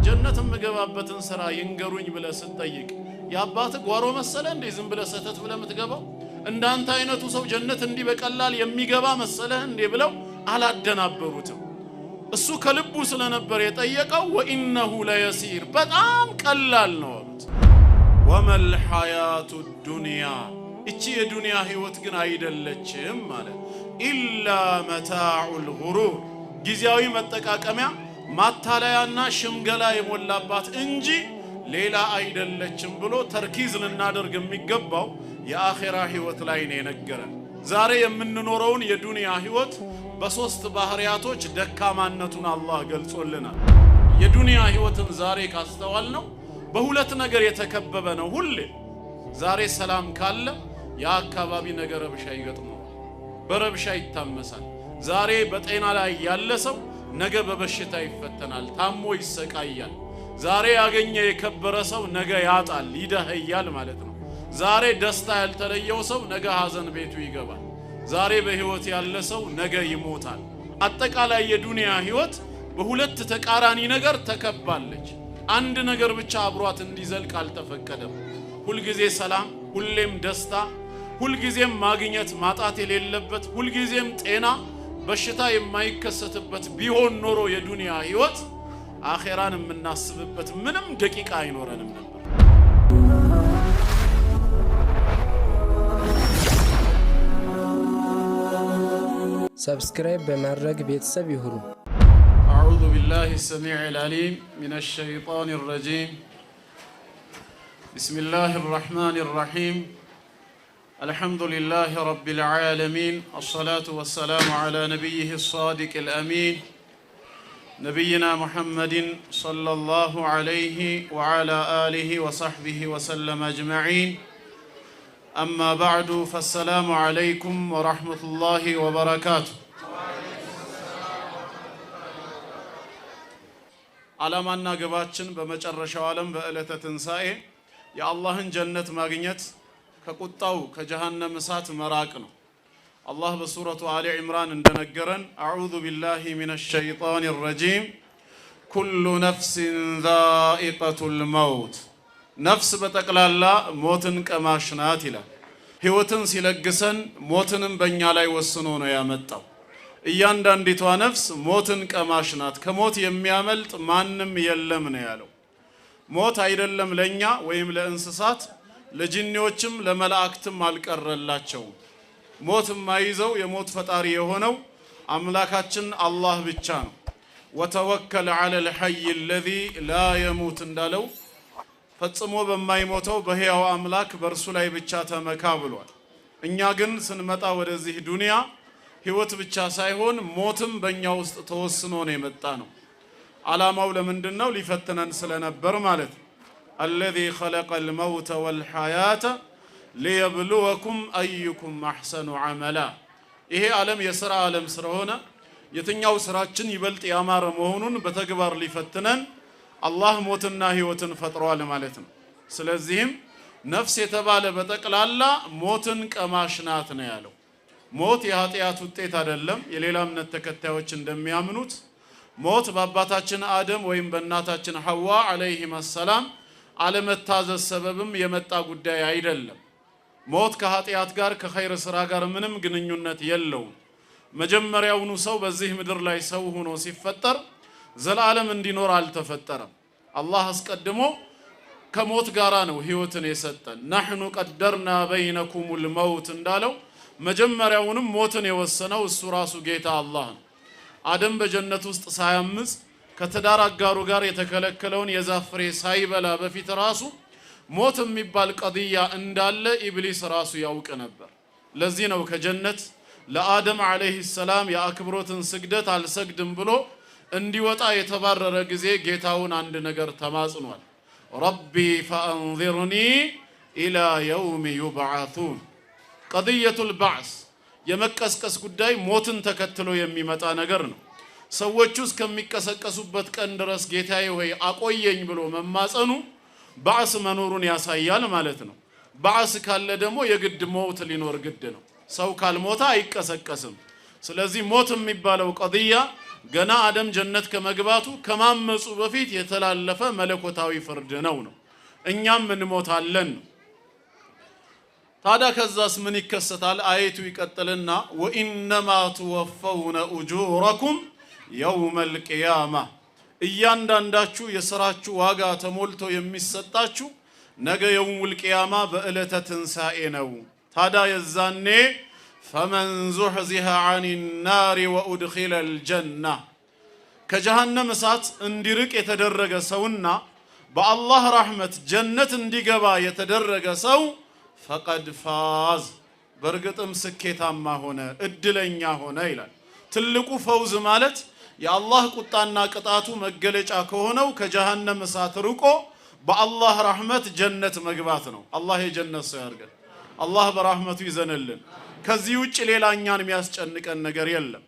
ጀነት የምገባበትን ስራ ይንገሩኝ ብለህ ስትጠይቅ ያባት ጓሮ መሰለ እንዴ ዝም ብለህ ሰተት ብለህ የምትገባው? እንዳንተ አይነቱ ሰው ጀነት እንዲህ በቀላል የሚገባ መሰለህ እንዴ ብለው አላደናበሩትም። እሱ ከልቡ ስለነበር የጠየቀው ወኢነሁ ለየሲር በጣም ቀላል ነው አሉት። ወመል ሐያቱ ዱንያ እቺ የዱንያ ህይወት ግን አይደለችም ማለት ኢላ መታዑል ጉሩር ጊዜያዊ መጠቃቀሚያ ማታለያና ሽምገላ የሞላባት እንጂ ሌላ አይደለችም ብሎ ተርኪዝ ልናደርግ የሚገባው የአኺራ ህይወት ላይ ነው የነገረን። ዛሬ የምንኖረውን የዱንያ ህይወት በሶስት ባህሪያቶች ደካማነቱን አላህ ገልጾልናል። የዱንያ ህይወትን ዛሬ ካስተዋል ነው በሁለት ነገር የተከበበ ነው። ሁሌ ዛሬ ሰላም ካለ የአካባቢ ነገር ረብሻ ይገጥመው፣ በረብሻ ይታመሳል። ዛሬ በጤና ላይ ያለ ሰው ነገ በበሽታ ይፈተናል፣ ታሞ ይሰቃያል። ዛሬ ያገኘ የከበረ ሰው ነገ ያጣል፣ ይደህያል ማለት ነው። ዛሬ ደስታ ያልተለየው ሰው ነገ ሐዘን ቤቱ ይገባል። ዛሬ በህይወት ያለ ሰው ነገ ይሞታል። አጠቃላይ የዱንያ ህይወት በሁለት ተቃራኒ ነገር ተከባለች። አንድ ነገር ብቻ አብሯት እንዲዘልቅ አልተፈቀደም። ሁልጊዜ ሰላም፣ ሁሌም ደስታ፣ ሁልጊዜም ማግኘት ማጣት የሌለበት፣ ሁልጊዜም ጤና በሽታ የማይከሰትበት ቢሆን ኖሮ የዱንያ ህይወት አኺራን የምናስብበት ምንም ደቂቃ አይኖረንም ነበር። ሰብስክራይብ በማድረግ ቤተሰብ ይሁኑ። أعوذ بالله السميع العليم من الشيطان الرجيم بسم الله الرحمن الرحيم الحمد لله رب العالمين الصلاة والسلام على نبيه الصادق الأمين نبينا محمد صلى الله عليه وعلى آله وصحبه وسلم أجمعين أما بعد فالسلام عليكم ورحمة الله وبركاته ዓላማና ግባችን በመጨረሻው ዓለም በዕለተ ትንሣኤ የአላህን ጀነት ማግኘት ከቁጣው ከጀሃነም እሳት መራቅ ነው። አላህ በሱረቱ አሊ ኢምራን እንደነገረን አዑዙ ቢላሂ ሚነሽ ሸይጣኒ ረጂም ኩሉ ነፍሲን ዛኢቀቱል መውት ነፍስ በጠቅላላ ሞትን ቀማሽ ናት ይላል። ህይወትን ሲለግሰን ሞትንም በእኛ ላይ ወስኖ ነው ያመጣው። እያንዳንዲቷ ነፍስ ሞትን ቀማሽ ናት፣ ከሞት የሚያመልጥ ማንም የለም ነው ያለው። ሞት አይደለም ለኛ ወይም ለእንስሳት ለጂኒዎችም ለመላእክትም አልቀረላቸውም። ሞት የማይዘው የሞት ፈጣሪ የሆነው አምላካችን አላህ ብቻ ነው። ወተወከል ዐለል ሐይ አለዚ ላ የሙት እንዳለው ፈጽሞ በማይሞተው በሕያው አምላክ በእርሱ ላይ ብቻ ተመካ ብሏል። እኛ ግን ስንመጣ ወደዚህ ዱንያ ህይወት ብቻ ሳይሆን ሞትም በእኛ ውስጥ ተወስኖ ነው የመጣ ነው። ዓላማው ለምንድነው? ሊፈትነን ስለነበር ማለት ነው። አለዚ ኸለቀል መውተ ወልሐያተ ሊየብሉወኩም አዩኩም አሕሰኑ ዐመላ። ይሄ ዓለም የሥራ ዓለም ስለሆነ የትኛው ስራችን ይበልጥ ያማረ መሆኑን በተግባር ሊፈትነን አላህ ሞትና ህይወትን ፈጥሯል ማለት ነው። ስለዚህም ነፍስ የተባለ በጠቅላላ ሞትን ቀማሽ ናት ነው ያለው። ሞት የኃጢአት ውጤት አይደለም። የሌላ እምነት ተከታዮች እንደሚያምኑት ሞት በአባታችን አደም ወይም በእናታችን ሐዋ አለይሂም ሰላም አለመታዘዝ ሰበብም የመጣ ጉዳይ አይደለም። ሞት ከኃጢአት ጋር ከኸይር ስራ ጋር ምንም ግንኙነት የለውም። መጀመሪያውኑ ሰው በዚህ ምድር ላይ ሰው ሆኖ ሲፈጠር ዘላለም እንዲኖር አልተፈጠረም። አላህ አስቀድሞ ከሞት ጋራ ነው ህይወትን የሰጠን። ነህኑ ቀደርና በይነኩሙል መውት እንዳለው መጀመሪያውንም ሞትን የወሰነው እሱ ራሱ ጌታ አላህ ነው። አደም በጀነት ውስጥ ሳያምጽ ከትዳር አጋሩ ጋር የተከለከለውን የዛፍ ፍሬ ሳይበላ በፊት ራሱ ሞት የሚባል ቀድያ እንዳለ ኢብሊስ ራሱ ያውቅ ነበር። ለዚህ ነው ከጀነት ለአደም አለይሂ ሰላም የአክብሮትን ስግደት አልሰግድም ብሎ እንዲወጣ የተባረረ ጊዜ ጌታውን አንድ ነገር ተማጽኗል። ረቢ ፈአንዚርኒ ኢላ የውም ዩብዓቱን። ቀድየቱል ባዕስ የመቀስቀስ ጉዳይ ሞትን ተከትሎ የሚመጣ ነገር ነው። ሰዎቹ እስከሚቀሰቀሱበት ቀን ድረስ ጌታዬ ሆይ አቆየኝ ብሎ መማጸኑ ባዕስ መኖሩን ያሳያል ማለት ነው። ባዕስ ካለ ደግሞ የግድ ሞት ሊኖር ግድ ነው። ሰው ካልሞተ አይቀሰቀስም። ስለዚህ ሞት የሚባለው ቀድያ ገና አደም ጀነት ከመግባቱ ከማመጹ በፊት የተላለፈ መለኮታዊ ፍርድ ነው። እኛም እንሞታለን ነው። ታዲያ ከዛስ ምን ይከሰታል? አየቱ ይቀጥልና ወኢነማ ትወፈውነ ኡጁረኩም የውመል ቂያማ፣ እያንዳንዳችሁ የሥራችሁ ዋጋ ተሞልቶ የሚሰጣችሁ ነገ የውሙል ቂያማ በዕለተ ትንሣኤ ነው። ታዲያ የዛኔ ፈመን ዙሕዚሀ ዐኒ ናሪ ወኡድኺለ አልጀና፣ ከጀሃነም እሳት እንዲርቅ የተደረገ ሰውና በአላህ ረሕመት ጀነት እንዲገባ የተደረገ ሰው ፈቀድ ፋዝ፣ በእርግጥም ስኬታማ ሆነ፣ እድለኛ ሆነ ይላል። ትልቁ ፈውዝ ማለት የአላህ ቁጣና ቅጣቱ መገለጫ ከሆነው ከጀሃነም እሳት ርቆ በአላህ ረሕመት ጀነት መግባት ነው። አላህ የጀነት ሰው ያርገን። አላህ በረሕመቱ ይዘንልን። ከዚህ ውጭ ሌላ እኛን የሚያስጨንቀን ነገር የለም።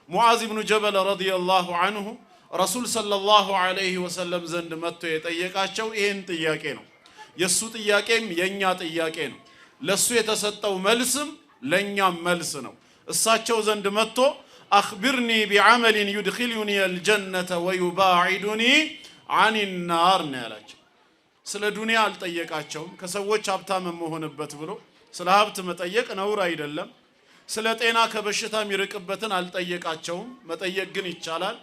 ሙዓዝ ብኑ ጀበል ረዲየላሁ ዐንሁ ረሱል ሰለላሁ ዐለይሂ ወሰለም ዘንድ መጥቶ የጠየቃቸው ይህን ጥያቄ ነው። የሱ ጥያቄም የኛ ጥያቄ ነው። ለሱ የተሰጠው መልስም ለኛም መልስ ነው። እሳቸው ዘንድ መጥቶ አኽቢርኒ ቢዐመሊን ዩድኺሉኒ አልጀነተ ወዩባዒዱኒ ዐኒ ናር ነው ያላቸው። ስለ ዱንያ አልጠየቃቸውም። ከሰዎች ሀብታም መሆንበት ብሎ ስለ ሀብት መጠየቅ ነውር አይደለም። ስለ ጤና ከበሽታ የሚርቅበትን አልጠየቃቸውም። መጠየቅ ግን ይቻላል።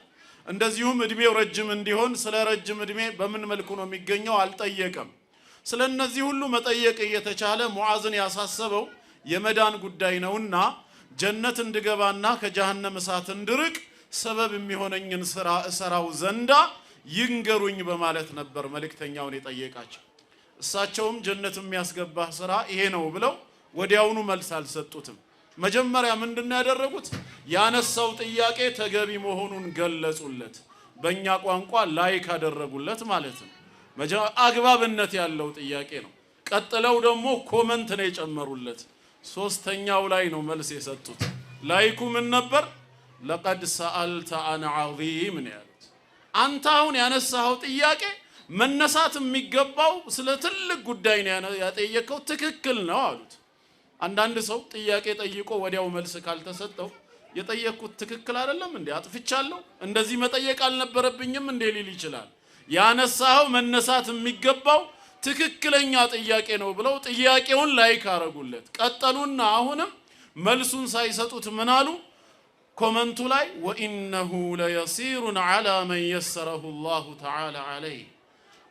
እንደዚሁም እድሜው ረጅም እንዲሆን ስለ ረጅም እድሜ በምን መልኩ ነው የሚገኘው አልጠየቀም። ስለ እነዚህ ሁሉ መጠየቅ እየተቻለ ሙዓዝን ያሳሰበው የመዳን ጉዳይ ነውና ጀነት እንድገባና ከጀሃነም እሳት እንድርቅ ሰበብ የሚሆነኝን ስራ እሰራው ዘንዳ ይንገሩኝ በማለት ነበር መልእክተኛውን የጠየቃቸው። እሳቸውም ጀነት የሚያስገባህ ስራ ይሄ ነው ብለው ወዲያውኑ መልስ አልሰጡትም። መጀመሪያ ምንድነው ያደረጉት? ያነሳው ጥያቄ ተገቢ መሆኑን ገለጹለት። በእኛ ቋንቋ ላይክ አደረጉለት ማለት ነው። አግባብነት ያለው ጥያቄ ነው። ቀጥለው ደግሞ ኮመንት ነው የጨመሩለት። ሶስተኛው ላይ ነው መልስ የሰጡት። ላይኩ ምን ነበር? ለቀድ ሰአልተ አን ዐዚም ነው ያሉት። አንተ አሁን ያነሳው ጥያቄ መነሳት የሚገባው ስለ ትልቅ ጉዳይ ነው ያጠየቀው፣ ትክክል ነው አሉት። አንዳንድ ሰው ጥያቄ ጠይቆ ወዲያው መልስ ካልተሰጠው የጠየቅኩት ትክክል አይደለም እንዴ፣ አጥፍቻለሁ፣ እንደዚህ መጠየቅ አልነበረብኝም እንዴ ሊል ይችላል። ያነሳው መነሳት የሚገባው ትክክለኛ ጥያቄ ነው ብለው ጥያቄውን ላይክ አረጉለት። ቀጠሉና አሁንም መልሱን ሳይሰጡት ምን አሉ? ኮመንቱ ላይ ወኢነሁ ለየሲሩን ዐላ መን የሰረሁ ላሁ ተዓላ ዐለይህ፣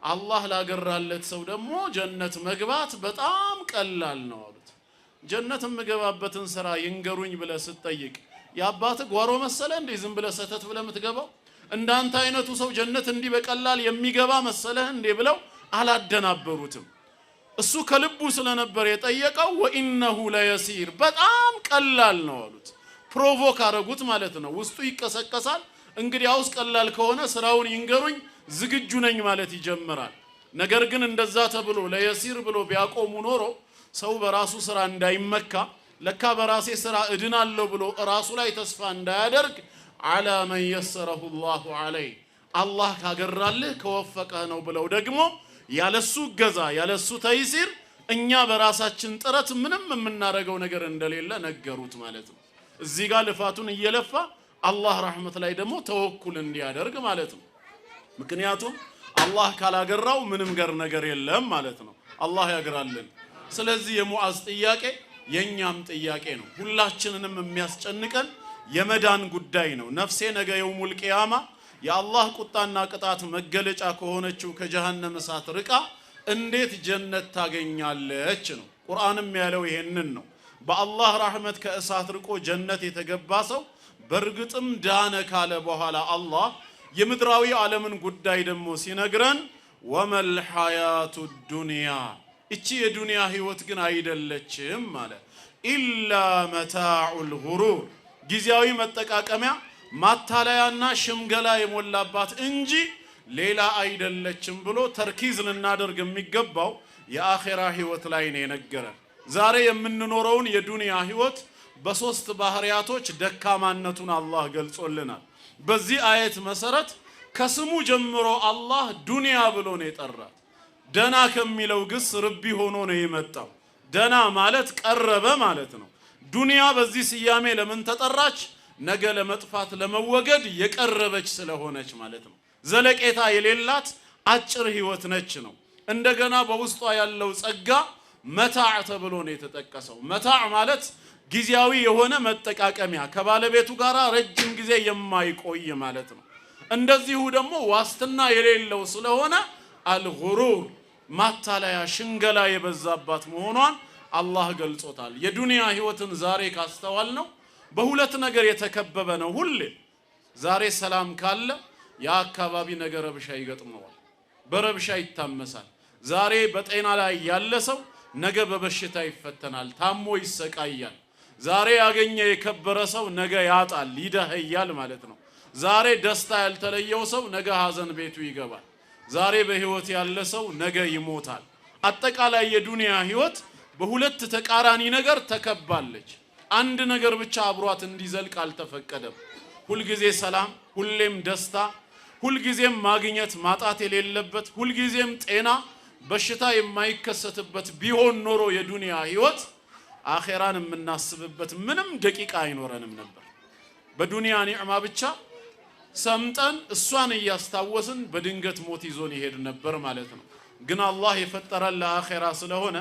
አላህ ላገራለት ሰው ደግሞ ጀነት መግባት በጣም ቀላል ነው አሉት። ጀነት የምገባበትን ስራ ይንገሩኝ ብለህ ስትጠይቅ የአባትህ ጓሮ መሰለ እንዴ ዝም ብለህ ሰተት ብለህ የምትገባው? እንዳንተ አይነቱ ሰው ጀነት እንዲህ በቀላል የሚገባ መሰለህ እንዴ ብለው አላደናበሩትም። እሱ ከልቡ ስለነበር የጠየቀው ወኢነሁ ለየሲር፣ በጣም ቀላል ነው አሉት። ፕሮቮክ አረጉት ማለት ነው። ውስጡ ይቀሰቀሳል። እንግዲያውስ ቀላል ከሆነ ስራውን ይንገሩኝ ዝግጁ ነኝ ማለት ይጀምራል። ነገር ግን እንደዛ ተብሎ ለየሲር ብሎ ቢያቆሙ ኖሮ ሰው በራሱ ስራ እንዳይመካ፣ ለካ በራሴ ስራ እድናለሁ ብሎ ራሱ ላይ ተስፋ እንዳያደርግ ዐላ መን የሰረሁ ላሁ ዐለይህ፣ አላህ ካገራልህ ከወፈቀህ ነው ብለው ደግሞ ያለሱ እገዛ ያለሱ ተይሲር እኛ በራሳችን ጥረት ምንም የምናረገው ነገር እንደሌለ ነገሩት ማለት ነው። እዚህ ጋር ልፋቱን እየለፋ አላህ ረሕመት ላይ ደግሞ ተወኩል እንዲያደርግ ማለት ነው። ምክንያቱም አላህ ካላገራው ምንም ነገር የለም ማለት ነው። አላህ ያግራልን። ስለዚህ የሙዓዝ ጥያቄ የኛም ጥያቄ ነው። ሁላችንንም የሚያስጨንቀን የመዳን ጉዳይ ነው። ነፍሴ ነገ የውሙል ቂያማ የአላህ ቁጣና ቅጣት መገለጫ ከሆነችው ከጀሃነም እሳት ርቃ እንዴት ጀነት ታገኛለች ነው። ቁርአንም ያለው ይሄንን ነው። በአላህ ረሕመት ከእሳት ርቆ ጀነት የተገባ ሰው በእርግጥም ዳነ ካለ በኋላ አላህ የምድራዊ ዓለምን ጉዳይ ደግሞ ሲነግረን ወመል ሐያቱ ዱንያ፣ እቺ የዱንያ ህይወት ግን አይደለችም ማለት ኢላ መታዑል ጉሩር፣ ጊዜያዊ መጠቃቀሚያ ማታለያና ሽምገላ የሞላባት እንጂ ሌላ አይደለችም ብሎ ተርኪዝ ልናደርግ የሚገባው የአኺራ ህይወት ላይ ነው የነገረን። ዛሬ የምንኖረውን የዱንያ ህይወት በሶስት ባህሪያቶች ደካማነቱን አላህ ገልጾልናል። በዚህ አየት መሰረት ከስሙ ጀምሮ አላህ ዱንያ ብሎ ነው የጠራት። ደና ከሚለው ግስ ርቢ ሆኖ ነው የመጣው። ደና ማለት ቀረበ ማለት ነው። ዱንያ በዚህ ስያሜ ለምን ተጠራች? ነገ ለመጥፋት ለመወገድ የቀረበች ስለሆነች ማለት ነው። ዘለቄታ የሌላት አጭር ህይወት ነች ነው። እንደገና በውስጧ ያለው ጸጋ መታዕ ተብሎ ነው የተጠቀሰው። መታዕ ማለት ጊዜያዊ የሆነ መጠቃቀሚያ ከባለቤቱ ጋር ረጅም ጊዜ የማይቆይ ማለት ነው። እንደዚሁ ደግሞ ዋስትና የሌለው ስለሆነ አልጉሩር ማታለያ ሽንገላ የበዛባት መሆኗን አላህ ገልጾታል። የዱንያ ህይወትን ዛሬ ካስተዋል ነው በሁለት ነገር የተከበበ ነው። ሁሌ ዛሬ ሰላም ካለ ያ አካባቢ ነገ ረብሻ ይገጥመዋል፣ በረብሻ ይታመሳል። ዛሬ በጤና ላይ ያለ ሰው ነገ በበሽታ ይፈተናል፣ ታሞ ይሰቃያል። ዛሬ ያገኘ የከበረ ሰው ነገ ያጣል፣ ይደህያል ማለት ነው። ዛሬ ደስታ ያልተለየው ሰው ነገ ሀዘን ቤቱ ይገባል። ዛሬ በህይወት ያለ ሰው ነገ ይሞታል። አጠቃላይ የዱንያ ህይወት በሁለት ተቃራኒ ነገር ተከባለች። አንድ ነገር ብቻ አብሯት እንዲዘልቅ አልተፈቀደም። ሁልጊዜ ሰላም፣ ሁሌም ደስታ፣ ሁልጊዜም ማግኘት ማጣት የሌለበት፣ ሁልጊዜም ጤና በሽታ የማይከሰትበት ቢሆን ኖሮ የዱንያ ህይወት አኺራን የምናስብበት ምንም ደቂቃ አይኖረንም ነበር። በዱንያ ኒዕማ ብቻ ሰምጠን እሷን እያስታወስን በድንገት ሞት ይዞን ይሄድ ነበር ማለት ነው። ግን አላህ የፈጠረን ለአኺራ ስለሆነ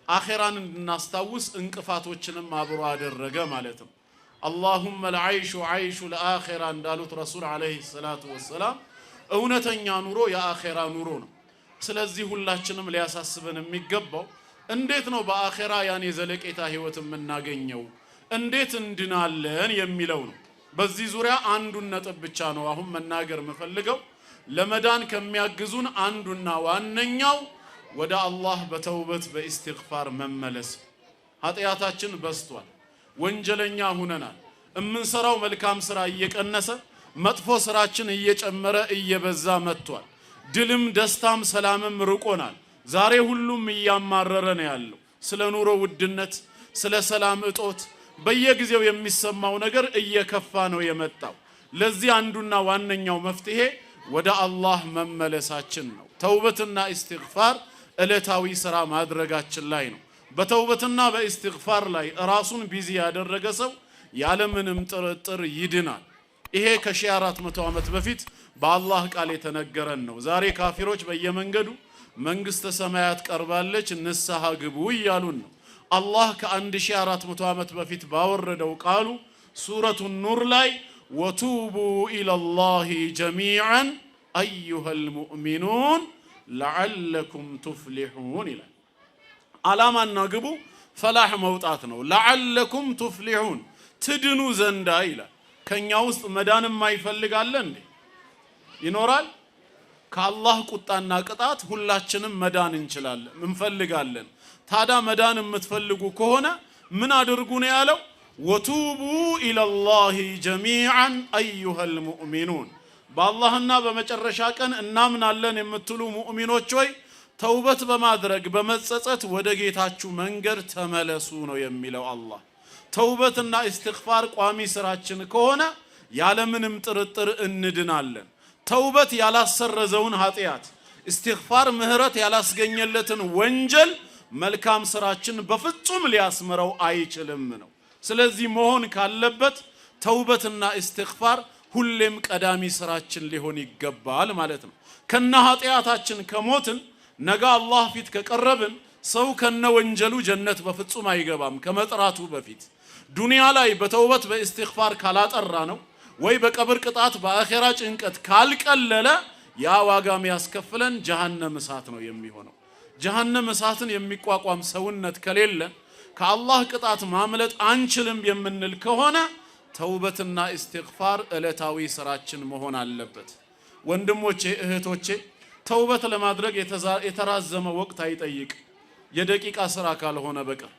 አኺራን እንድናስታውስ እንቅፋቶችንም አብሮ አደረገ ማለት ነው። اللهم العيش عيش الآخرة እንዳሉት ረሱል አለይሂ ሰላቱ ወሰላም እውነተኛ ኑሮ የአኺራ ኑሮ ነው። ስለዚህ ሁላችንም ሊያሳስበን የሚገባው እንዴት ነው በአኺራ ያን የዘለቄታ ህይወት የምናገኘው፣ እንዴት እንድናለን የሚለው ነው። በዚህ ዙሪያ አንዱን ነጥብ ብቻ ነው አሁን መናገር የምፈልገው። ለመዳን ከሚያግዙን አንዱና ዋነኛው ወደ አላህ በተውበት በኢስቲግፋር መመለስ። ኃጢያታችን በዝቷል፣ ወንጀለኛ ሆነናል። እምንሰራው መልካም ስራ እየቀነሰ መጥፎ ስራችን እየጨመረ እየበዛ መጥቷል። ድልም ደስታም ሰላምም ርቆናል። ዛሬ ሁሉም እያማረረ ነው ያለው ስለ ኑሮ ውድነት፣ ስለ ሰላም እጦት በየጊዜው የሚሰማው ነገር እየከፋ ነው የመጣው። ለዚህ አንዱና ዋነኛው መፍትሄ ወደ አላህ መመለሳችን ነው። ተውበትና ኢስቲግፋር ዕለታዊ ስራ ማድረጋችን ላይ ነው። በተውበትና በኢስቲግፋር ላይ ራሱን ቢዚ ያደረገ ሰው ያለምንም ጥርጥር ይድናል። ይሄ ከ1400 ዓመት በፊት በአላህ ቃል የተነገረን ነው። ዛሬ ካፊሮች በየመንገዱ መንግስተ ሰማያት ቀርባለች ንስሐ ግቡ እያሉን ነው። አላህ ከ1400 ዓመት በፊት ባወረደው ቃሉ ሱረቱ ኑር ላይ ወቱቡ ኢለላሂ ጀሚዓን አዩሀል ሙእሚኑን ለዓለኩም ቱፍሊሑን ይላል። ዓላማና ግቡ ፈላህ መውጣት ነው። ለዓለኩም ቱፍሊሑን ትድኑ ዘንዳ ይላል። ከኛ ውስጥ መዳን የማይፈልጋለ እንዴ? ይኖራል? ከአላህ ቁጣና ቅጣት ሁላችንም መዳን እንችላለን እንፈልጋለን። ታዳ መዳን የምትፈልጉ ከሆነ ምን አድርጉ ነው ያለው? ወቱቡ ኢለላሂ ጀሚዓን አዩሀል ሙእሚኑን በአላህና በመጨረሻ ቀን እናምናለን የምትሉ ሙእሚኖች ሆይ ተውበት በማድረግ በመጸጸት ወደ ጌታችሁ መንገድ ተመለሱ ነው የሚለው አላህ። ተውበትና ኢስቲግፋር ቋሚ ስራችን ከሆነ ያለምንም ጥርጥር እንድናለን። ተውበት ያላሰረዘውን ኃጢያት፣ ኢስቲግፋር ምህረት ያላስገኘለትን ወንጀል መልካም ስራችን በፍጹም ሊያስመረው አይችልም ነው። ስለዚህ መሆን ካለበት ተውበትና ኢስቲግፋር ሁሌም ቀዳሚ ስራችን ሊሆን ይገባል ማለት ነው። ከነ ኃጢያታችን ከሞትን ነገ አላህ ፊት ከቀረብን ሰው ከነ ወንጀሉ ጀነት በፍጹም አይገባም ከመጥራቱ በፊት። ዱንያ ላይ በተውበት በኢስቲግፋር ካላጠራ ነው ወይ በቀብር ቅጣት በአኺራ ጭንቀት ካልቀለለ ያ ዋጋም ያስከፍለን ጀሃነም እሳት ነው የሚሆነው። ጀሃነም እሳትን የሚቋቋም ሰውነት ከሌለ ከአላህ ቅጣት ማምለጥ አንችልም የምንል ከሆነ ተውበትና ኢስቲግፋር ዕለታዊ ስራችን መሆን አለበት። ወንድሞቼ እህቶቼ፣ ተውበት ለማድረግ የተራዘመ ወቅት አይጠይቅ የደቂቃ ስራ ካልሆነ በቀር።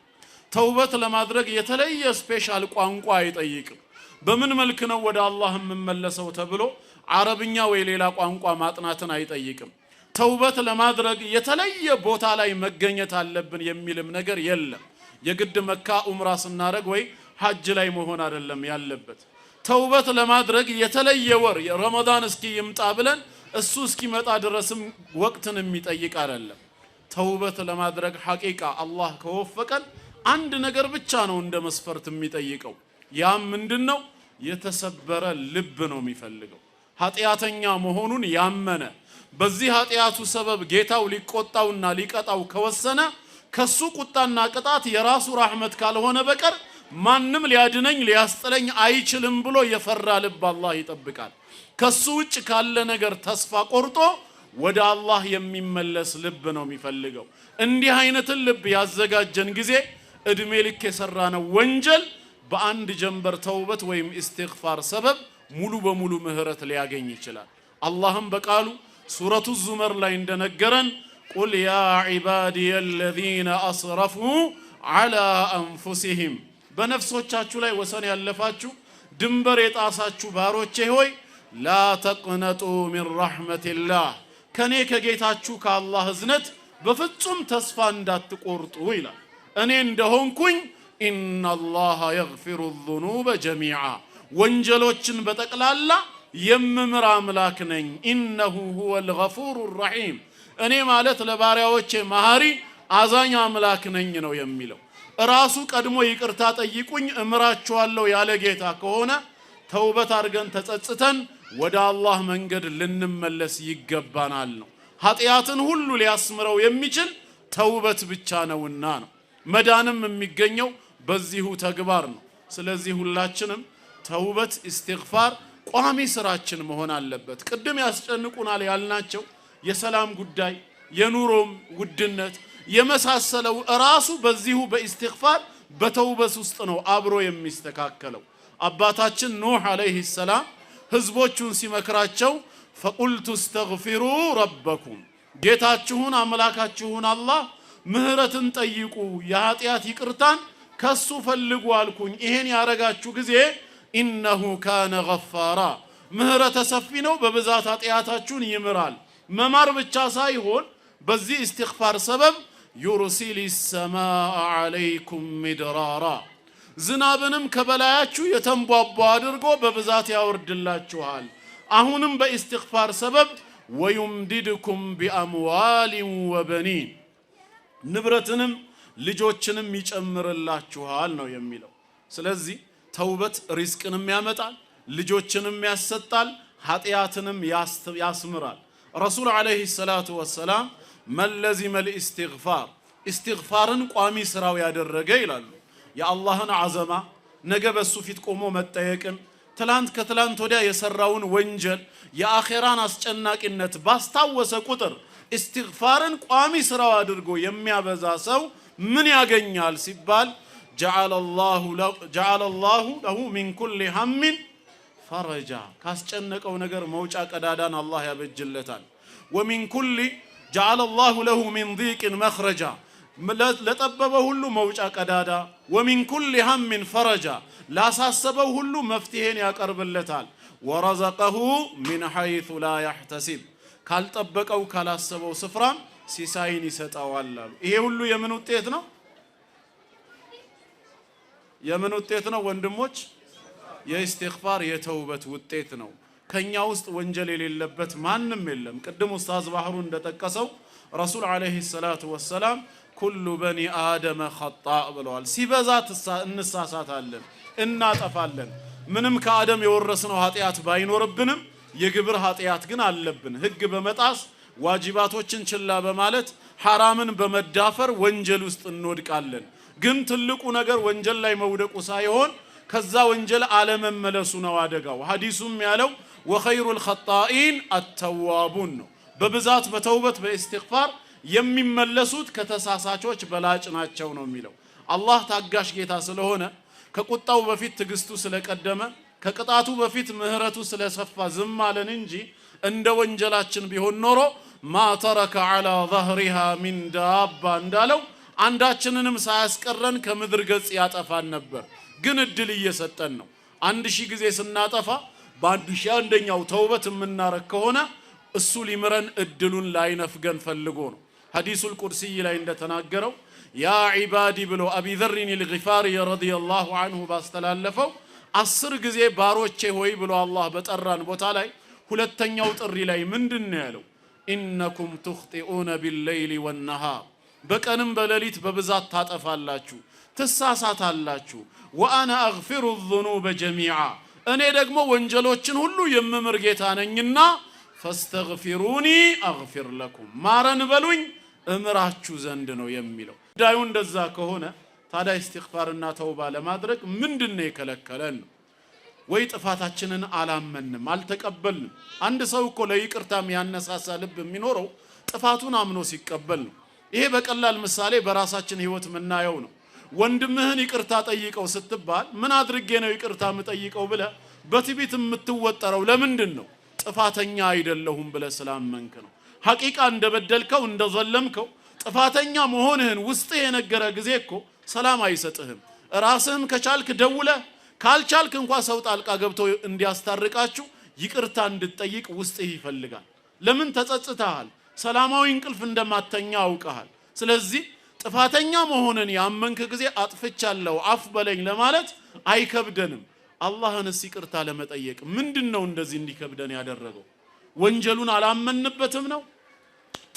ተውበት ለማድረግ የተለየ ስፔሻል ቋንቋ አይጠይቅም። በምን መልክ ነው ወደ አላህ የምመለሰው ተብሎ አረብኛ ወይ ሌላ ቋንቋ ማጥናትን አይጠይቅም። ተውበት ለማድረግ የተለየ ቦታ ላይ መገኘት አለብን የሚልም ነገር የለም። የግድ መካ ኡምራ ስናረግ ወይ ሐጅ ላይ መሆን አይደለም ያለበት። ተውበት ለማድረግ የተለየ ወር ረመዳን እስኪ ይምጣ ብለን እሱ እስኪመጣ ድረስም ወቅትን የሚጠይቅ አይደለም። ተውበት ለማድረግ ሐቂቃ አላህ ከወፈቀን አንድ ነገር ብቻ ነው እንደ መስፈርት የሚጠይቀው። ያም ምንድነው? የተሰበረ ልብ ነው የሚፈልገው። ኃጢአተኛ መሆኑን ያመነ በዚህ ኃጢአቱ ሰበብ ጌታው ሊቆጣውና ሊቀጣው ከወሰነ ከሱ ቁጣና ቅጣት የራሱ ረህመት ካልሆነ በቀር ማንም ሊያድነኝ ሊያስጥለኝ አይችልም ብሎ የፈራ ልብ አላህ ይጠብቃል። ከሱ ውጭ ካለ ነገር ተስፋ ቆርጦ ወደ አላህ የሚመለስ ልብ ነው የሚፈልገው። እንዲህ አይነትን ልብ ያዘጋጀን ጊዜ እድሜ ልክ የሰራነው ወንጀል በአንድ ጀንበር ተውበት ወይም ኢስቲግፋር ሰበብ ሙሉ በሙሉ ምህረት ሊያገኝ ይችላል። አላህም በቃሉ ሱረቱ ዙመር ላይ እንደነገረን ቁል ያ ዒባዲየ አለዚነ አስረፉ ዐላ አንፉሲሂም፣ በነፍሶቻችሁ ላይ ወሰን ያለፋችሁ ድንበር የጣሳችሁ ባሮቼ ሆይ ላ ተቅነጡ ሚን ረሕመቲላህ፣ ከኔ ከጌታችሁ ከአላህ እዝነት በፍጹም ተስፋ እንዳትቆርጡ ይላል። እኔ እንደሆንኩኝ ኢነላሃ የግፊሩ ዙኑበ ጀሚዓ፣ ወንጀሎችን በጠቅላላ የምምር አምላክ ነኝ። ኢነሁ ሁወል ገፉሩ ረሒም፣ እኔ ማለት ለባሪያዎቼ መሐሪ አዛኝ አምላክ ነኝ ነው የሚለው። ራሱ ቀድሞ ይቅርታ ጠይቁኝ እምራችኋለሁ ያለ ጌታ ከሆነ ተውበት አድርገን ተጸጽተን ወደ አላህ መንገድ ልንመለስ ይገባናል ነው። ኃጢአትን ሁሉ ሊያስምረው የሚችል ተውበት ብቻ ነውና ነው። መዳንም የሚገኘው በዚሁ ተግባር ነው። ስለዚህ ሁላችንም ተውበት ኢስቲግፋር ቋሚ ስራችን መሆን አለበት። ቅድም ያስጨንቁናል ያልናቸው የሰላም ጉዳይ፣ የኑሮም ውድነት የመሳሰለው ራሱ በዚሁ በኢስቲግፋር በተውበት ውስጥ ነው አብሮ የሚስተካከለው። አባታችን ኑህ አለይሂ ሰላም ህዝቦቹን ሲመክራቸው ፈቁልቱ እስተግፊሩ ረበኩም፣ ጌታችሁን አምላካችሁን አላህ ምህረትን ጠይቁ፣ የኃጢአት ይቅርታን ከሱ ፈልጉ አልኩኝ። ይሄን ያረጋችሁ ጊዜ ኢነሁ ካነ ገፋራ፣ ምህረተ ሰፊ ነው፣ በብዛት ኃጢአታችሁን ይምራል። መማር ብቻ ሳይሆን በዚህ ኢስቲግፋር ሰበብ ዩርሲሊ ሰማአ ዐለይኩም ሚድራራ፣ ዝናብንም ከበላያችሁ የተንቧቧ አድርጎ በብዛት ያወርድላችኋል። አሁንም በኢስቲግፋር ሰበብ ወዩምዲድኩም ቢአምዋሊን ወበኒን፣ ንብረትንም ልጆችንም ይጨምርላችኋል ነው የሚለው። ስለዚህ ተውበት ሪዝቅንም ያመጣል፣ ልጆችንም ያሰጣል፣ ኃጢአትንም ያስምራል። ረሱል አለይሂ ሰላቱ ወሰላም መለዚመል ኢስቲግፋር፣ ኢስቲግፋርን ቋሚ ስራው ያደረገ ይላሉ የአላህን አዘማ፣ ነገ በሱ ፊት ቆሞ መጠየቅን፣ ትላንት ከትላንት ወዲያ የሰራውን ወንጀል የአኼራን አስጨናቂነት ባስታወሰ ቁጥር ኢስቲግፋርን ቋሚ ስራው አድርጎ የሚያበዛ ሰው ምን ያገኛል ሲባል ጀዐለላሁ ለሁ ሚን ኩሊ ሀሚን ፈረጃ፣ ካስጨነቀው ነገር መውጫ ቀዳዳን አላህ ያበጅለታል። ወሚን ኩሊ ጀዐለላሁ ለሁ ሚን ዲቅን መኽረጃ፣ ለጠበበው ሁሉ መውጫ ቀዳዳ። ወሚን ኩሊ ሀሚን ፈረጃ፣ ላሳሰበው ሁሉ መፍትሄን ያቀርብለታል። ወረዘቀሁ ሚን ሐይሱ ላ ያሕተሲብ፣ ካልጠበቀው ካላሰበው ስፍራም ሲሳይን ይሰጠዋል አሉ። ይሄ ሁሉ የምን ውጤት ነው? የምን ውጤት ነው ወንድሞች? የኢስቲግፋር የተውበት ውጤት ነው። ከኛ ውስጥ ወንጀል የሌለበት ማንም የለም። ቅድም ኡስታዝ ባህሩ እንደጠቀሰው ረሱል አለይሂ ሰላቱ ወሰላም ኩሉ በኒ አደመ ኸጣእ ብለዋል። ሲበዛ እንሳሳታለን፣ እናጠፋለን። ምንም ከአደም የወረስነው ኃጢአት ባይኖርብንም የግብር ኃጢአት ግን አለብን። ህግ በመጣስ ዋጅባቶችን ችላ በማለት ሐራምን በመዳፈር ወንጀል ውስጥ እንወድቃለን። ግን ትልቁ ነገር ወንጀል ላይ መውደቁ ሳይሆን ከዛ ወንጀል አለመመለሱ ነው አደጋው። ሐዲሱም ያለው ወኸይሩል ኸጣኢን አተዋቡን ነው። በብዛት በተውበት በኢስቲግፋር የሚመለሱት ከተሳሳቾች በላጭ ናቸው ነው የሚለው። አላህ ታጋሽ ጌታ ስለሆነ ከቁጣው በፊት ትግስቱ ስለቀደመ ከቅጣቱ በፊት ምህረቱ ስለሰፋ ዝም አለን እንጂ እንደ ወንጀላችን ቢሆን ኖሮ ማ ተረከ ዐላ ظهرها ሚን ዳባ እንዳለው አንዳችንንም ሳያስቀረን ከምድር ገጽ ያጠፋን ነበር። ግን እድል እየሰጠን ነው። 1000 ጊዜ ስናጠፋ በ1001ኛው ተውበት የምናረግ ከሆነ እሱ ሊምረን እድሉን ላይነፍገን ፈልጎ ነው። ሐዲሱል ቁድሲይ ላይ እንደተናገረው ያ ዒባዲ ብሎ አቢ ዘሪን አልጊፋሪ ረዲየላሁ ዐንሁ ባስተላለፈው 10 ጊዜ ባሮቼ ሆይ ብሎ አላህ በጠራን ቦታ ላይ ሁለተኛው ጥሪ ላይ ምንድነው ያለው? ኢነኩም ትኽጢኡነ ቢልለይሊ ወነሃር፣ በቀንም በሌሊት በብዛት ታጠፋላችሁ፣ ትሳሳታላችሁ። ወአና አግፊሩ ዙኑበ ጀሚዓ፣ እኔ ደግሞ ወንጀሎችን ሁሉ የምምር ጌታ ነኝና ፈስተግፊሩኒ አግፊር ለኩም ማረን በሉኝ እምራችሁ ዘንድ ነው የሚለው። ጉዳዩ እንደዛ ከሆነ ታዲያ ኢስቲግፋርና ተውባ ለማድረግ ምንድነው የከለከለን? ወይ ጥፋታችንን አላመንም አልተቀበልንም። አንድ ሰው እኮ ለይቅርታም ያነሳሳ ልብ የሚኖረው ጥፋቱን አምኖ ሲቀበል ነው። ይሄ በቀላል ምሳሌ በራሳችን ህይወት የምናየው ነው። ወንድምህን ይቅርታ ጠይቀው ስትባል ምን አድርጌ ነው ይቅርታ የምጠይቀው ብለህ በትዕቢት የምትወጠረው ለምንድን ነው? ጥፋተኛ አይደለሁም ብለህ ስላመንክ ነው። ሐቂቃ እንደበደልከው እንደዘለምከው ጥፋተኛ መሆንህን ውስጥ የነገረ ጊዜ እኮ ሰላም አይሰጥህም። ራስህም ከቻልክ ደውለህ ካልቻልክ እንኳን ሰው ጣልቃ ገብቶ እንዲያስታርቃችሁ ይቅርታ እንድትጠይቅ ውስጥህ ይፈልጋል። ለምን ተጸጽተሃል? ሰላማዊ እንቅልፍ እንደማተኛ አውቀሃል። ስለዚህ ጥፋተኛ መሆንን ያመንክ ጊዜ አጥፍቻለሁ አፍ በለኝ ለማለት አይከብደንም። አላህንስ ይቅርታ ለመጠየቅ ምንድነው እንደዚህ እንዲከብደን ያደረገው? ወንጀሉን አላመንበትም ነው?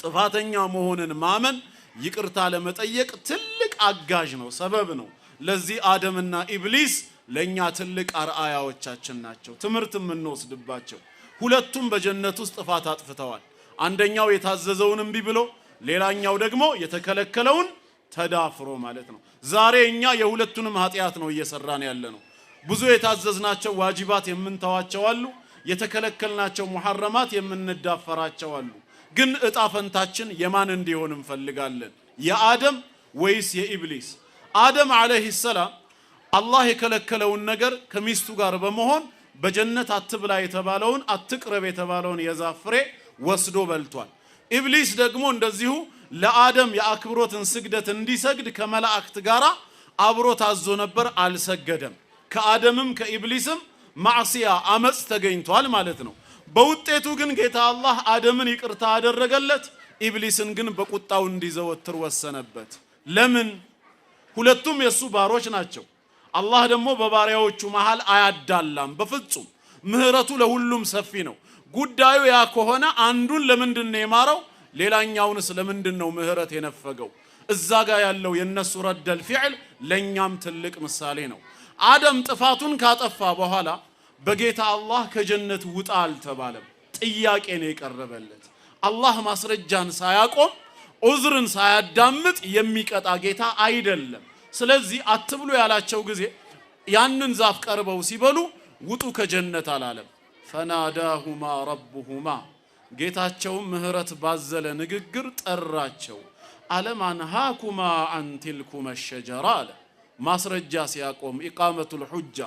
ጥፋተኛ መሆንን ማመን ይቅርታ ለመጠየቅ ትልቅ አጋዥ ነው፣ ሰበብ ነው። ለዚህ አደምና ኢብሊስ ለኛ ትልቅ አርአያዎቻችን ናቸው፣ ትምህርት የምንወስድባቸው። ሁለቱም በጀነት ውስጥ ጥፋት አጥፍተዋል። አንደኛው የታዘዘውን እምቢ ብሎ፣ ሌላኛው ደግሞ የተከለከለውን ተዳፍሮ ማለት ነው። ዛሬ እኛ የሁለቱንም ኃጢያት ነው እየሰራን ያለነው። ብዙ የታዘዝናቸው ዋጅባት የምንተዋቸው አሉ፣ የተከለከልናቸው ሙሐረማት የምንዳፈራቸው አሉ። ግን እጣ ፈንታችን የማን እንዲሆን እንፈልጋለን? የአደም ወይስ የኢብሊስ? አደም አለይሂ ሰላም አላህ የከለከለውን ነገር ከሚስቱ ጋር በመሆን በጀነት አትብላ የተባለውን አትቅረብ የተባለውን የዛፍ ፍሬ ወስዶ በልቷል። ኢብሊስ ደግሞ እንደዚሁ ለአደም የአክብሮትን ስግደት እንዲሰግድ ከመላእክት ጋር አብሮ ታዞ ነበር፣ አልሰገደም። ከአደምም ከኢብሊስም ማዕሲያ አመጽ ተገኝቷል ማለት ነው። በውጤቱ ግን ጌታ አላህ አደምን ይቅርታ አደረገለት፣ ኢብሊስን ግን በቁጣው እንዲዘወትር ወሰነበት። ለምን? ሁለቱም የሱ ባሮች ናቸው። አላህ ደግሞ በባሪያዎቹ መሃል አያዳላም በፍጹም። ምህረቱ ለሁሉም ሰፊ ነው። ጉዳዩ ያ ከሆነ አንዱን ለምንድን ነው የማረው? ሌላኛውንስ ለምንድን ነው ምህረት የነፈገው? እዛ ጋር ያለው የነሱ ረደል ፊዕል ለኛም ትልቅ ምሳሌ ነው። አደም ጥፋቱን ካጠፋ በኋላ በጌታ አላህ ከጀነት ውጣ አልተባለም፣ ጥያቄ ነው የቀረበለት። አላህ ማስረጃን ሳያቆም ዑዝርን ሳያዳምጥ የሚቀጣ ጌታ አይደለም። ስለዚህ አትብሉ ያላቸው ጊዜ ያንን ዛፍ ቀርበው ሲበሉ ውጡ ከጀነት አላለም። ፈናዳሁማ ረቡሁማ ጌታቸው ምህረት ባዘለ ንግግር ጠራቸው። አለም አንሃኩማ አን ትልኩማ ሸጀራ አለ። ማስረጃ ሲያቆም ኢቃመቱል ሁጃ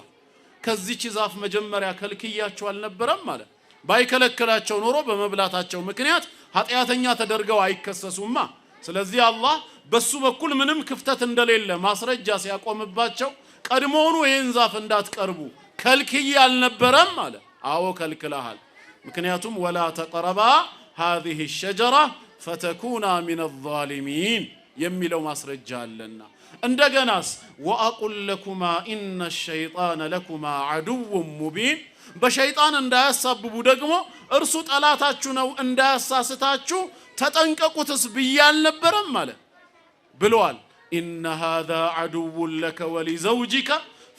ከዚች ዛፍ መጀመሪያ ከልክያቸው አልነበረም ማለት። ባይከለከላቸው ኖሮ በመብላታቸው ምክንያት ኃጢያተኛ ተደርገው አይከሰሱማ። ስለዚህ አላህ በሱ በኩል ምንም ክፍተት እንደሌለ ማስረጃ ሲያቆምባቸው ቀድሞውኑ ይህን ዛፍ እንዳትቀርቡ ከልክይ አልነበረም ማለት። አዎ ከልክለሃል። ምክንያቱም ወላ ተቀረባ هذه الشجرة فتكونا من الظالمين የሚለው ማስረጃ አለና። እንደገናስ ወአቁል ለኩማ ኢነ الشيطان لكما عدو مبين በሸይጣን እንዳያሳብቡ ደግሞ እርሱ ጠላታችሁ ነው እንዳያሳስታችሁ ተጠንቀቁትስ ብያል ነበርም ማለት ብለዋል። ኢነ هذا عدو لك ولزوجك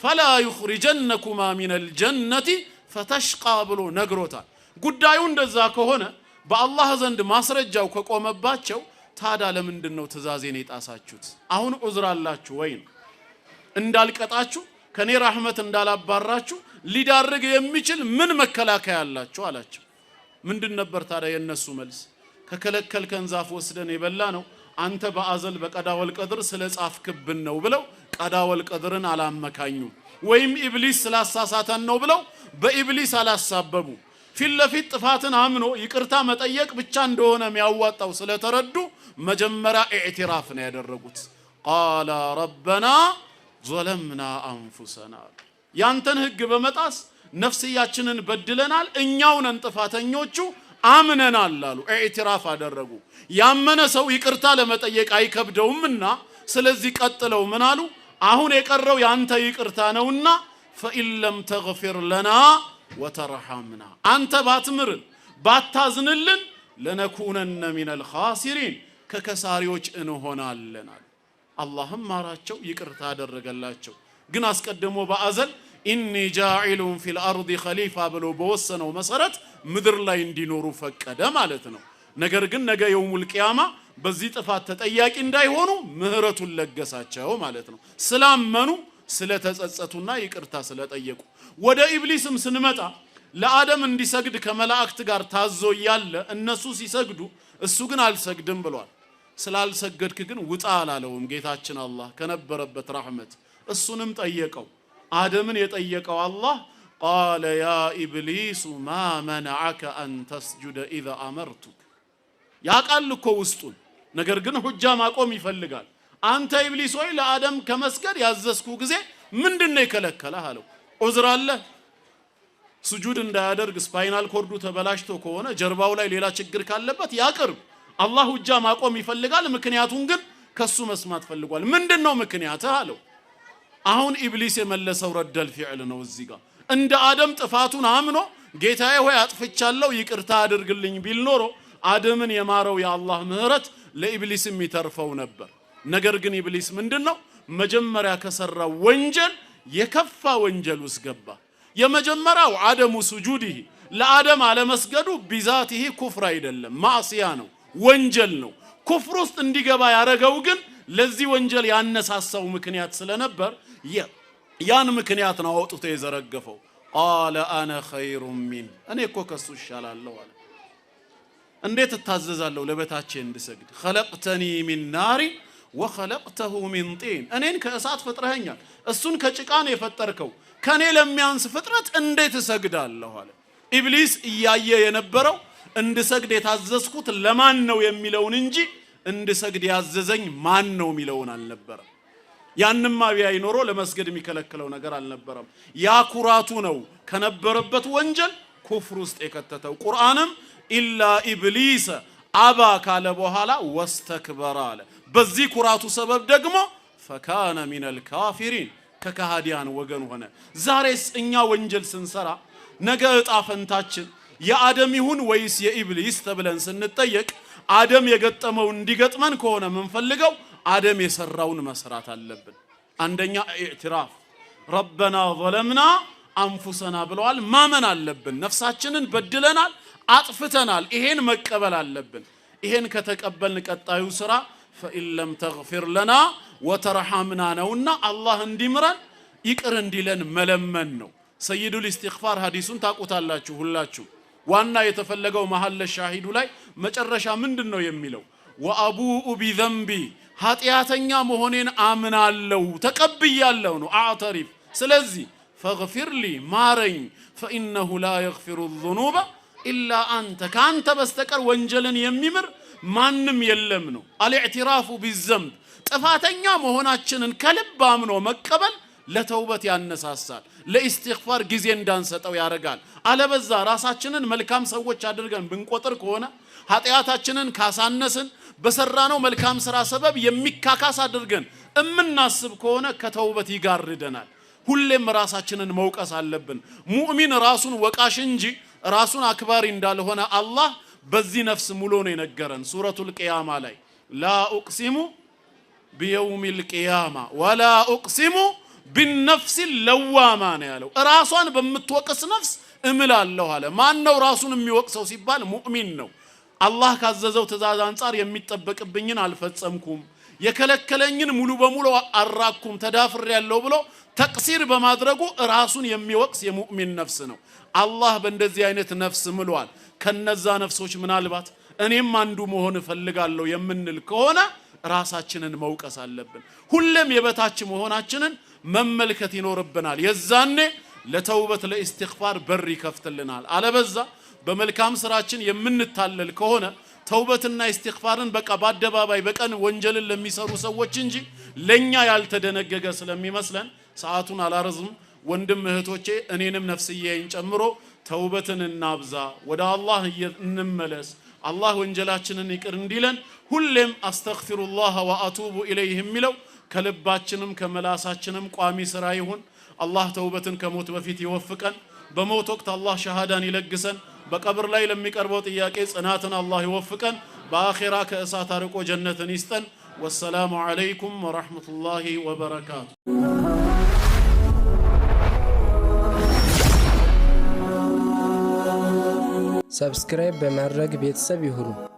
فلا يخرجنكما من الجنة فتشقى ብሎ ነግሮታል። ጉዳዩ እንደዛ ከሆነ በአላህ ዘንድ ማስረጃው ከቆመባቸው ታዳ ለምንድን ነው ትእዛዜን የጣሳችሁት? አሁን ዑዝር አላችሁ ወይ? እንዳልቀጣችሁ ከኔ ረህመት እንዳላባራችሁ ሊዳርግ የሚችል ምን መከላከያ አላችሁ አላችሁ። ምንድን ነበር ታዲያ የነሱ መልስ? ከከለከልከን ዛፍ ወስደን የበላ ነው አንተ በአዘል በቀዳ ወልቀድር ስለጻፍክብን ነው ብለው ቀዳ ወልቀድርን አላመካኙም። ወይም ኢብሊስ ስላሳሳተን ነው ብለው በኢብሊስ አላሳበቡ። ፊት ለፊት ጥፋትን አምኖ ይቅርታ መጠየቅ ብቻ እንደሆነ የሚያዋጣው ስለተረዱ መጀመሪያ ኢዕትራፍ ነው ያደረጉት። ቃለ ረበና ظلمنا አንፉሰና ያንተን ህግ በመጣስ ነፍስያችንን በድለናል፣ እኛው ነን ጥፋተኞቹ፣ አምነናል አሉ። ኢዕትራፍ አደረጉ። ያመነ ሰው ይቅርታ ለመጠየቅ አይከብደውምና ስለዚህ ቀጥለው ምን አሉ? አሁን የቀረው ያንተ ይቅርታ ነውና ፈኢን ለም ተግፊር ለና ወተርሐምና አንተ ባትምርን ባታዝንልን ለነኩነነ ሚነል ኻሲሪን ከከሳሪዎች እንሆናለን። አላህም ማራቸው ይቅርታ አደረገላቸው። ግን አስቀድሞ በአዘል ኢኒ ጃኢሉን ፊል አርዲ ኸሊፋ ብሎ በወሰነው መሰረት ምድር ላይ እንዲኖሩ ፈቀደ ማለት ነው። ነገር ግን ነገ የውሙል ቂያማ በዚህ ጥፋት ተጠያቂ እንዳይሆኑ ምህረቱን ለገሳቸው ማለት ነው። ስላመኑ ስለተጸጸቱና ይቅርታ ስለጠየቁ። ወደ ኢብሊስም ስንመጣ ለአደም እንዲሰግድ ከመላእክት ጋር ታዞ ያለ እነሱ ሲሰግዱ እሱ ግን አልሰግድም ብሏል። ስላልሰገድክ ግን ውጣ አላለውም ጌታችን አላህ ከነበረበት ረህመት። እሱንም ጠየቀው። አደምን የጠየቀው አላህ ቃለ ያ ኢብሊሱ ማ መነዐከ አን ተስጁደ ኢዘ አመርቱክ። ያቃል እኮ ውስጡን፣ ነገር ግን ሁጃ ማቆም ይፈልጋል። አንተ ኢብሊስ ሆይ ለአደም ከመስገድ ያዘዝኩ ጊዜ ምንድነው የከለከለህ አለው። ዑዝር አለ? ስጁድ እንዳያደርግ ስፓይናል ኮርዱ ተበላሽቶ ከሆነ ጀርባው ላይ ሌላ ችግር ካለበት ያቅርብ። አላህ ሁጃ ማቆም ይፈልጋል። ምክንያቱን ግን ከሱ መስማት ፈልጓል። ምንድነው ምክንያትህ አለው። አሁን ኢብሊስ የመለሰው ረደል ፊዕል ነው። እዚህ ጋር እንደ አደም ጥፋቱን አምኖ ጌታዬ ሆይ አጥፍቻለሁ ይቅርታ አድርግልኝ ቢል ኖሮ አደምን የማረው የአላህ ምህረት ለኢብሊስም ይተርፈው ነበር። ነገር ግን ኢብሊስ ምንድነው መጀመሪያ ከሰራው ወንጀል የከፋ ወንጀል ውስጥ ገባ። የመጀመሪያው አደሙ ሱጁዲሂ ለአደም አለመስገዱ ቢዛቲሂ ኩፍር አይደለም፣ ማዕሲያ ነው፣ ወንጀል ነው። ኩፍር ውስጥ እንዲገባ ያረገው ግን ለዚህ ወንጀል ያነሳሳው ምክንያት ስለነበር ያን ምክንያት ነው አውጥቶ የዘረገፈው። ቃለ አነ ኸይሩ ሚን፣ እኔ እኮ ከሱ ይሻላለሁ አለ። እንዴት እታዘዛለሁ ለበታቼ እንድሰግድ? ኸለቅተኒ ሚን ናሪ ወኸለቅተሁ ሚን ጢን፣ እኔን ከእሳት ፈጥረኸኛል፣ እሱን ከጭቃን የፈጠርከው፣ ከኔ ለሚያንስ ፍጥረት እንዴት እሰግዳለሁ አለ። ኢብሊስ እያየ የነበረው እንድሰግድ የታዘዝኩት ለማን ነው የሚለውን እንጂ እንድሰግድ ያዘዘኝ ማን ነው የሚለውን አልነበረም። ያንማ ቢያይ ኖሮ ለመስገድ የሚከለክለው ነገር አልነበረም። ያ ኩራቱ ነው ከነበረበት ወንጀል ኩፍር ውስጥ የከተተው። ቁርአንም ኢላ ኢብሊስ አባ ካለ በኋላ ወስተክበረ አለ። በዚህ ኩራቱ ሰበብ ደግሞ ፈካነ ሚነል ካፊሪን ከካሃዲያን ወገን ሆነ። ዛሬስ እኛ ወንጀል ስንሰራ ነገ እጣ ፈንታችን የአደም ይሁን ወይስ የኢብሊስ ተብለን ስንጠየቅ አደም የገጠመው እንዲገጥመን ከሆነ ምንፈልገው አደም የሰራውን መስራት አለብን። አንደኛ ኢዕትራፍ ረበና ዘለምና አንፉሰና ብለዋል። ማመን አለብን። ነፍሳችንን በድለናል፣ አጥፍተናል። ይሄን መቀበል አለብን። ይሄን ከተቀበልን ቀጣዩ ስራ ፈኢን ለም ተግፊር ለና ወተርሐምና ነውና አላህ እንዲምረን ይቅር እንዲለን መለመን ነው። ሰይዱል ኢስቲግፋር ሐዲሱን ታቁታላችሁ ሁላችሁ። ዋና የተፈለገው መሐለ ሻሂዱ ላይ መጨረሻ ምንድነው የሚለው? ወአቡኡ ቢዘንቢ፣ ኃጢአተኛ መሆኔን አምናለሁ ተቀብያለሁ ነው አዕተሪፍ። ስለዚህ ፈግፊርሊ ማረኝ፣ ፈኢነሁ ላ የግፊሩ ዙኑበ ኢላ አንተ፣ ካንተ በስተቀር ወንጀልን የሚምር ማንም የለም ነው። አልኢዕቲራፉ ቢዘንብ፣ ጥፋተኛ መሆናችንን ከልብ አምኖ መቀበል ለተውበት ያነሳሳል። ለኢስቲግፋር ጊዜ እንዳንሰጠው ያደርጋል። አለበዛ ራሳችንን መልካም ሰዎች አድርገን ብንቆጥር ከሆነ ኃጢአታችንን ካሳነስን በሰራነው መልካም ስራ ሰበብ የሚካካስ አድርገን እምናስብ ከሆነ ከተውበት ይጋርደናል። ሁሌም ራሳችንን መውቀስ አለብን። ሙእሚን ራሱን ወቃሽ እንጂ ራሱን አክባሪ እንዳልሆነ አላህ በዚህ ነፍስ ሙሉ ነው የነገረን ሱረቱል ቂያማ ላይ ላ ኡቅሲሙ ቢየውሚል ቂያማ ወላ ኡቅሲሙ ቢነፍሲ ለዋማ ነው ያለው። ራሷን በምትወቅስ ነፍስ እምላለሁ አለ። ማን ነው ራሱን የሚወቅሰው ሲባል ሙእሚን ነው። አላህ ካዘዘው ትእዛዝ አንፃር የሚጠበቅብኝን አልፈጸምኩም፣ የከለከለኝን ሙሉ በሙሉ አራኩም፣ ተዳፍር ያለው ብሎ ተቅሲር በማድረጉ ራሱን የሚወቅስ የሙእሚን ነፍስ ነው። አላህ በእንደዚህ አይነት ነፍስ ምሏል። ከነዛ ነፍሶች ምናልባት እኔም አንዱ መሆን እፈልጋለሁ የምንል ከሆነ ራሳችንን መውቀስ አለብን። ሁሌም የበታች መሆናችንን መመልከት ይኖርብናል። የዛኔ ለተውበት ለኢስቲግፋር በር ይከፍትልናል። አለበዛ በመልካም ስራችን የምንታለል ከሆነ ተውበትና ኢስቲግፋርን በቃ በአደባባይ በቀን ወንጀልን ለሚሰሩ ሰዎች እንጂ ለኛ ያልተደነገገ ስለሚመስለን ሰዓቱን አላረዝም። ወንድም እህቶቼ እኔንም ነፍስዬን ጨምሮ ተውበትን እናብዛ፣ ወደ አላህ እንመለስ። አላህ ወንጀላችንን ይቅር እንዲለን ሁሌም አስተግፊሩላህ ወአቱቡ ኢለይህ የሚለው ከልባችንም ከመላሳችንም ቋሚ ስራ ይሁን። አላህ ተውበትን ከሞት በፊት ይወፍቀን። በሞት ወቅት አላህ ሸሃዳን ይለግሰን። በቀብር ላይ ለሚቀርበው ጥያቄ ጽናትን አላህ ይወፍቀን። በአኺራ ከእሳት አርቆ ጀነትን ይስጠን። ወሰላሙ ዐለይኩም ወረሕመቱላሂ ወበረካቱ። ሰብስክራይብ በማድረግ ቤተሰብ ይሁኑ።